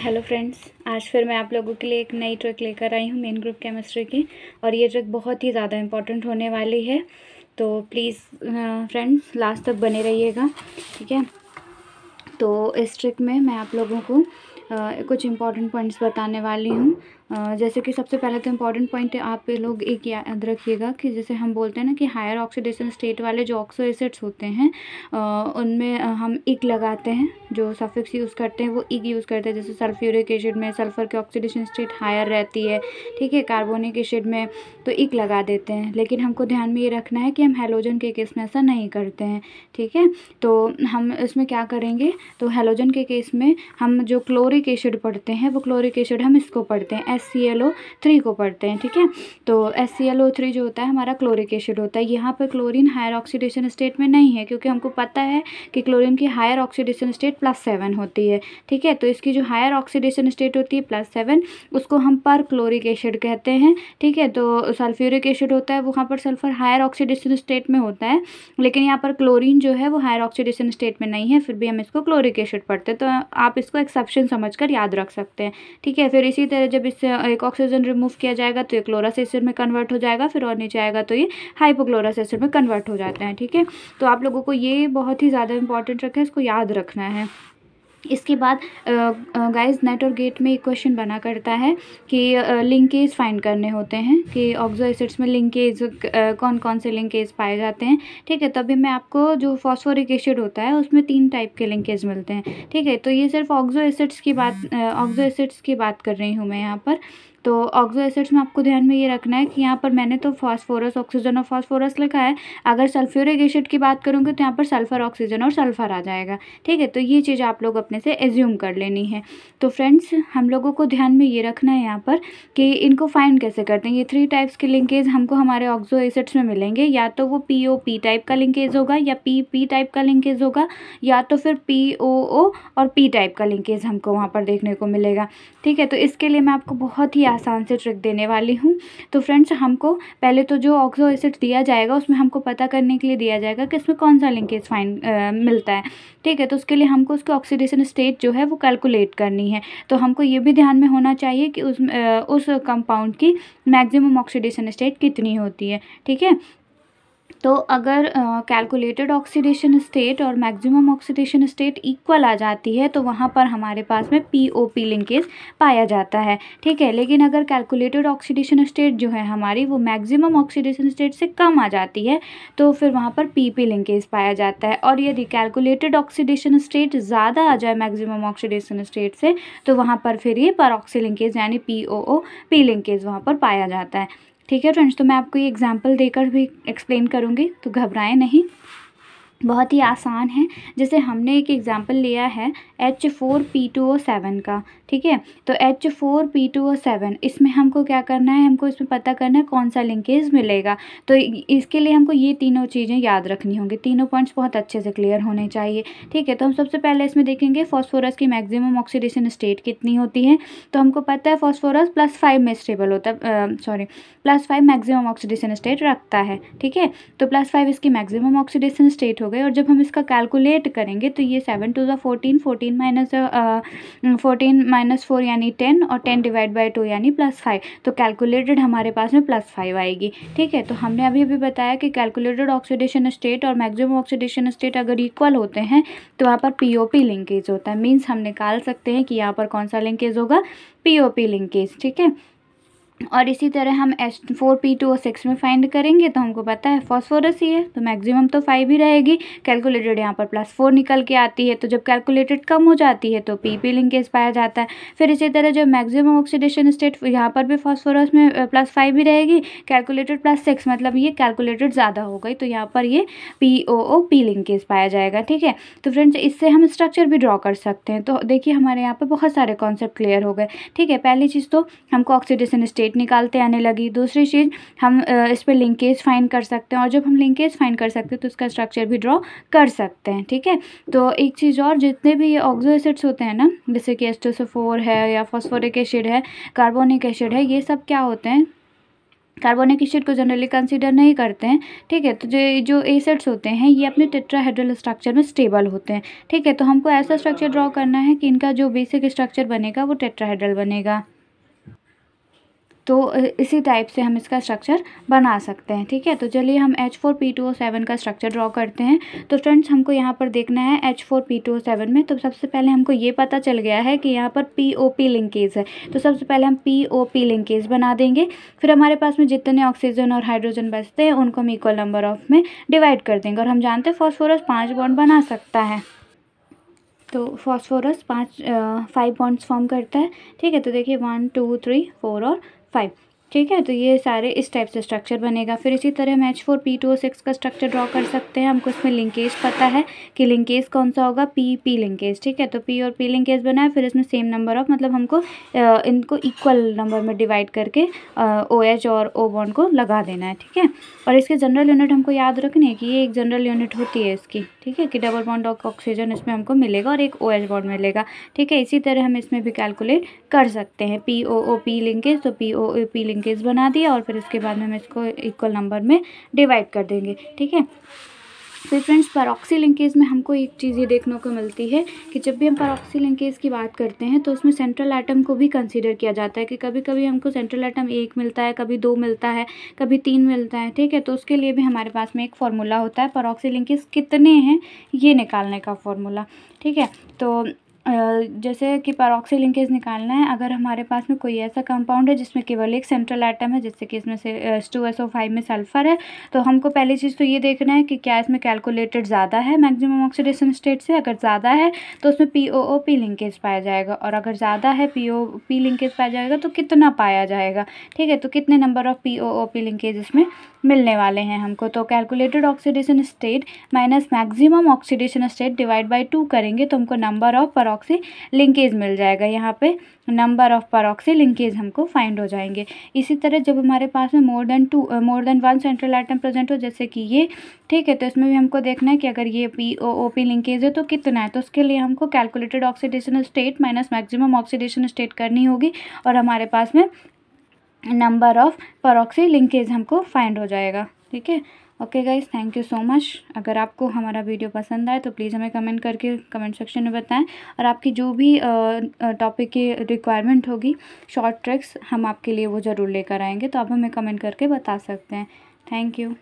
Hello friends, आज फिर मैं आप लोगों के लिए एक नई ट्रिक लेकर आई हूँ मेन ग्रुप केमिस्ट्री की। और ये ट्रिक बहुत ही ज़्यादा इम्पॉर्टेंट होने वाली है, तो प्लीज़ फ्रेंड्स लास्ट तक बने रहिएगा, ठीक है। तो इस ट्रिक में मैं आप लोगों को कुछ इम्पॉर्टेंट पॉइंट्स बताने वाली हूँ। जैसे कि सबसे पहले तो इम्पॉर्टेंट पॉइंट आप लोग एक याद रखिएगा कि जैसे हम बोलते हैं ना कि हायर ऑक्सीडेशन स्टेट वाले जो ऑक्सो एसिड्स होते हैं उनमें हम इक लगाते हैं, जो सफिक्स यूज़ करते हैं वो इक यूज़ करते हैं। जैसे सल्फ्यूरिक एसिड में सल्फ़र की ऑक्सीडेशन स्टेट हायर रहती है, ठीक है। कार्बोनिक एसिड में तो इक लगा देते हैं, लेकिन हमको ध्यान में ये रखना है कि हम हैलोजन के केस में ऐसा नहीं करते हैं, ठीक है। तो हम इसमें क्या करेंगे, तो हैलोजन के केस में हम जो क्लोरिक एसिड पढ़ते हैं वो क्लोरिक एसिड हम इसको पढ़ते हैं HClO3 को पढ़ते हैं, ठीक है। तो HClO3 जो होता है हमारा क्लोरिक एसिड होता है। यहाँ पर क्लोरीन हायर ऑक्सीडेशन स्टेट में नहीं है, क्योंकि हमको पता है कि क्लोरीन की हायर ऑक्सीडेशन स्टेट +7 होती है, ठीक है। तो इसकी जो हायर ऑक्सीडेशन स्टेट होती है +7, उसको हम पर क्लोरिक एसिड कहते हैं, ठीक है। तो सल्फ्यूरिक एसिड होता है, वहाँ पर सल्फर हायर ऑक्सीडेशन स्टेट में होता है, लेकिन यहाँ पर क्लोरीन जो है वो हायर ऑक्सीडेशन स्टेट में नहीं है, फिर भी हम इसको क्लोरिक एसिड पढ़ते हैं। तो आप इसको एक्सेप्शन समझकर याद रख सकते हैं, ठीक है। फिर इसी तरह जब इससे एक ऑक्सीजन रिमूव किया जाएगा तो ये क्लोरस एसिड में कन्वर्ट हो जाएगा, फिर और नीचे आएगा तो ये हाइपोक्लोरस एसिड में कन्वर्ट हो जाते हैं, ठीक है। तो आप लोगों को ये बहुत ही ज़्यादा इंपॉर्टेंट रखा है, इसको याद रखना है। इसके बाद गाइस नेट और गेट में एक क्वेश्चन बना करता है कि लिंकेज फाइंड करने होते हैं कि ऑक्सो एसिड्स में लिंकेज कौन कौन से लिंकेज पाए जाते हैं, ठीक है। तभी मैं आपको जो फॉस्फोरिक एसिड होता है उसमें 3 टाइप के लिंकेज मिलते हैं, ठीक है। तो ये सिर्फ ऑक्सो एसिड्स की बात कर रही हूँ मैं यहाँ पर। तो ऑक्सो एसिड्स में आपको ध्यान में ये रखना है कि यहाँ पर मैंने तो फास्फोरस, ऑक्सीजन और फास्फोरस लिखा है। अगर सल्फ्यूरिक एसिड की बात करूँगी तो यहाँ पर सल्फर, ऑक्सीजन और सल्फर आ जाएगा, ठीक है। तो ये चीज़ आप लोग अपने से एज्यूम कर लेनी है। तो फ्रेंड्स हम लोगों को ध्यान में ये रखना है यहाँ पर कि इनको फाइंड कैसे करते हैं। ये 3 टाइप्स के लिंकेज हमको हमारे ऑक्सो एसिड्स में मिलेंगे, या तो वो POP टाइप का लिंकेज होगा, या PP टाइप का लिंकेज होगा, या तो फिर POO और P टाइप का लिंकेज हमको वहाँ पर देखने को मिलेगा, ठीक है। तो इसके लिए मैं आपको बहुत ही आसान से ट्रिक देने वाली हूँ। तो फ्रेंड्स हमको पहले तो जो ऑक्सो एसिड दिया जाएगा उसमें हमको पता करने के लिए दिया जाएगा कि इसमें कौन सा लिंकेज मिलता है, ठीक है। तो उसके लिए हमको उसकी ऑक्सीडेशन स्टेट जो है वो कैलकुलेट करनी है। तो हमको ये भी ध्यान में होना चाहिए कि उस कंपाउंड की मैक्सिमम ऑक्सीडेशन स्टेट कितनी होती है, ठीक है। तो अगर कैलकुलेटेड ऑक्सीडेशन स्टेट और मैक्सिमम ऑक्सीडेशन स्टेट इक्वल आ जाती है तो वहाँ पर हमारे पास में POP लिंकेज पाया जाता है, ठीक है। लेकिन अगर कैलकुलेटेड ऑक्सीडेशन स्टेट जो है हमारी वो मैक्सिमम ऑक्सीडेशन स्टेट से कम आ जाती है तो फिर वहाँ पर PP लिंकेज पाया जाता है। और यदि कैलकुलेटेड ऑक्सीडेशन स्टेट ज़्यादा आ जाए मैक्सिमम ऑक्सीडेशन स्टेट से तो वहाँ पर फिर ये परऑक्सी लिंकेज यानी POOP लिंकेज वहाँ पर पाया जाता है, ठीक है फ्रेंड्स। तो मैं आपको ये एग्जांपल देकर भी एक्सप्लेन करूँगी, तो घबराएं नहीं, बहुत ही आसान है। जैसे हमने एक एग्जांपल लिया है H4P2O7 का, ठीक है। तो H4P2O7 इसमें हमको क्या करना है, हमको इसमें पता करना है कौन सा लिंकेज मिलेगा। तो इसके लिए हमको ये तीनों चीज़ें याद रखनी होंगी, तीनों पॉइंट्स बहुत अच्छे से क्लियर होने चाहिए, ठीक है। तो हम सबसे पहले इसमें देखेंगे फॉस्फोरस की मैक्सिमम ऑक्सीडेशन स्टेट कितनी होती है। तो हमको पता है फॉस्फोरस +5 में स्टेबल होता है, +5 मैक्सिमम ऑक्सीडेशन स्टेट रखता है, ठीक है। तो +5 इसकी मैक्सिमम ऑक्सीडेशन स्टेट हो गई। और जब हम इसका कैलकुलेट करेंगे तो ये 7 to the 14, 14 - 4 यानी 10, और 10 / 2 यानी +5। तो कैलकुलेटेड हमारे पास में +5 आएगी, ठीक है। तो हमने अभी बताया कि कैलकुलेटेड ऑक्सीडेशन स्टेट और मैक्सिमम ऑक्सीडेशन स्टेट अगर इक्वल होते हैं तो वहाँ पर POP लिंकेज होता है। मीन्स हम निकाल सकते हैं कि यहाँ पर कौन सा लिंकेज होगा, POP लिंकेज, ठीक है। और इसी तरह हम H4P2O6 में फाइंड करेंगे तो हमको पता है फॉस्फोरस ही है तो मैक्सिमम तो 5 ही रहेगी, कैलकुलेटेड यहाँ पर +4 निकल के आती है। तो जब कैलकुलेटेड कम हो जाती है तो PP लिंकेज पाया जाता है। फिर इसी तरह जब मैक्सिमम ऑक्सीडेशन स्टेट यहाँ पर भी फॉस्फोरस में +5 ही रहेगी, कैलकुलेटेड +6, मतलब ये कैलकुलेटेड ज़्यादा हो गई तो यहाँ पर ये POOP लिंकेज पाया जाएगा, ठीक है। तो फ्रेंड्स इससे हम स्ट्रक्चर भी ड्रॉ कर सकते हैं। तो देखिए हमारे यहाँ पर बहुत सारे कॉन्सेप्ट क्लियर हो गए, ठीक है। पहली चीज़ तो हमको ऑक्सीडेशन स्टेट निकालते आने लगी। दूसरी चीज़ हम इस पर लिंकेज फाइंड कर सकते हैं, और जब हम लिंकेज फाइंड कर सकते हैं तो उसका स्ट्रक्चर भी ड्रॉ कर सकते हैं, ठीक है। तो एक चीज़ और, जितने भी ऑक्सो एसिड्स होते हैं ना, जैसे कि H2SO4 है या फॉस्फोरिक एसिड है, कार्बोनिक एसिड है, ये सब क्या होते हैं, कार्बोनिक एसिड को जनरली कंसीडर नहीं करते हैं, ठीक है। तो जो एसिड्स होते हैं ये अपने टेट्राहेड्रल स्ट्रक्चर में स्टेबल होते हैं, ठीक है। तो हमको ऐसा स्ट्रक्चर ड्रॉ करना है कि इनका जो बेसिक स्ट्रक्चर बनेगा वो टेट्राहेड्रल बनेगा। तो इसी टाइप से हम इसका स्ट्रक्चर बना सकते हैं, ठीक है। तो चलिए हम H4P2O7 का स्ट्रक्चर ड्रॉ करते हैं। तो फ्रेंड्स हमको यहाँ पर देखना है H4P2O7 में, तो सबसे पहले हमको ये पता चल गया है कि यहाँ पर POP लिंकेज है, तो सबसे पहले हम POP लिंकेज बना देंगे। फिर हमारे पास में जितने ऑक्सीजन और हाइड्रोजन बचते हैं उनको हम इक्वल नंबर ऑफ में डिवाइड कर देंगे। और हम जानते हैं फॉस्फोरस 5 बॉन्ड बना सकता है, तो फॉस्फोरस 5 बॉन्ड्स फॉर्म करता है, ठीक है। तो देखिए 1 2 3 4 और 5, ठीक है। तो ये सारे इस टाइप से स्ट्रक्चर बनेगा। फिर इसी तरह हम H4P2O6 का स्ट्रक्चर ड्रॉ कर सकते हैं। हमको इसमें लिंकेज पता है कि लिंकेज कौन सा होगा, P लिंकेज, ठीक है। तो P और P लिंकेज बना है। फिर इसमें सेम नंबर ऑफ, मतलब हमको इनको इक्वल नंबर में डिवाइड करके OH और O बॉन्ड को लगा देना है, ठीक है। और इसके जनरल यूनिट हमको याद रखनी है कि ये एक जनरल यूनिट होती है इसकी, ठीक है, कि डबल बॉन्ड ऑक्सीजन इसमें हमको मिलेगा और एक OH बॉन्ड मिलेगा, ठीक है। इसी तरह हम इसमें भी कैलकुलेट कर सकते हैं POOP लिंकेज। तो POOP लिंकेज बना दिया और फिर इसके बाद में हम इसको इक्वल नंबर में डिवाइड कर देंगे, ठीक है। फिर फ्रेंड्स पैरोक्सी लिंकेज में हमको एक चीज़ ये देखने को मिलती है कि जब भी हम पैरोक्सी लिंकेज की बात करते हैं तो उसमें सेंट्रल एटम को भी कंसीडर किया जाता है, कि कभी कभी हमको सेंट्रल एटम 1 मिलता है, कभी 2 मिलता है, कभी 3 मिलता है, ठीक है। तो उसके लिए भी हमारे पास में एक फार्मूला होता है, पैरोक्सी लिंकेज कितने हैं ये निकालने का फार्मूला, ठीक है। तो जैसे कि पैरोक्सी लिंकेज निकालना है, अगर हमारे पास में कोई ऐसा कंपाउंड है जिसमें केवल एक सेंट्रल एटम है, जैसे कि इसमें से H2SO5 में सल्फर है, तो हमको पहली चीज़ तो ये देखना है कि क्या इसमें कैलकुलेटेड ज़्यादा है मैक्सिमम ऑक्सीडेशन स्टेट से। अगर ज़्यादा है तो उसमें POOP लिंकेज पाया जाएगा, और अगर ज़्यादा है POP लिंकेज पाया जाएगा तो कितना पाया जाएगा, ठीक है। तो कितने नंबर ऑफ POOP लिंकेज इसमें मिलने वाले हैं हमको। तो calculated oxidation state minus maximum oxidation state divide by 2 करेंगे तो हमको नंबर ऑफ पैरोक्सी लिंकेज मिल जाएगा। यहाँ पे नंबर ऑफ पैरोक्सी लिंकेज हमको फाइंड हो जाएंगे। इसी तरह जब हमारे पास में more than 1 central atom present हो, जैसे कि ये, ठीक है, तो इसमें भी हमको देखना है कि अगर ये POOP लिंकेज है तो कितना है। तो उसके लिए हमको calculated oxidation state minus maximum oxidation state करनी होगी और हमारे पास में नंबर ऑफ पैरोक्सी लिंकेज हमको फाइंड हो जाएगा, ठीक है। Okay guys, thank you so much. अगर आपको हमारा वीडियो पसंद आए तो प्लीज़ हमें कमेंट करके कमेंट सेक्शन में बताएं, और आपकी जो भी टॉपिक की रिक्वायरमेंट होगी, शॉर्ट ट्रिक्स, हम आपके लिए वो ज़रूर लेकर आएंगे। तो आप हमें कमेंट करके बता सकते हैं। Thank you.